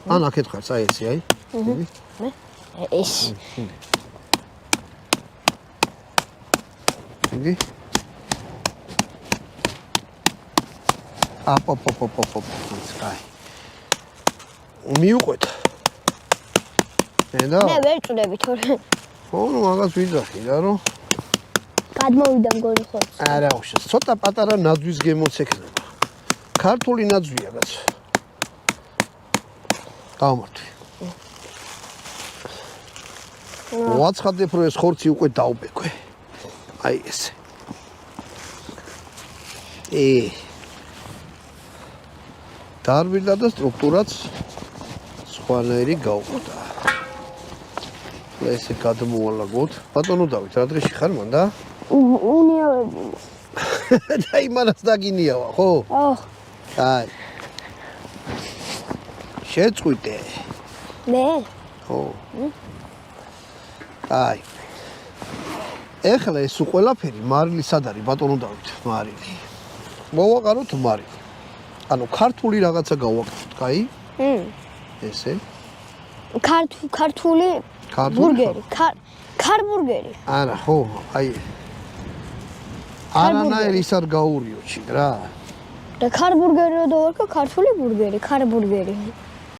ან აქეთ ხარ, აი ესე, აი. ეს. იგი. აპ. აი. მიუყვეთ. მე ვერ წვდები თორე. ხო, ნუ მაგას ვიძახი რა, რომ გადმოვიდა მგონი ხოც. არა, უშო, ცოტა პატარა ნაძვის გემოც ექნება. ქართული ნაძვია, კაც. დავმართვი. ვაცხადებ, რომ ეს ხორცი უკვე დაუბექვე. აი ესე. დარბილდა და სტრუქტურაც სხვანაირი გაუყვდა. ესე გადმოვალაგოთ. ბატონო დავით, რა დღეში ხარ მანდა? უნიავები. და იმანაც დაგინიავა, ხო? ოხ. აი. შეწყვიტე. მე? ხო. აი. ეხლა ეს ყველაფერი მარილი სად არის, ბატონო დავით, მარილი. მოვაყაროთ მარილი. ანუ ქართული რაღაცა გავაკეთოთ, კაი? ესე. ქართული ბურგერი, ქარბურგერი. არა, ხო, აი. არანაირი ის არ გაურიო ჩი რა. და ქარბურგერი რო დავარქვა, ქართული ბურგერი, ქარბურგერი.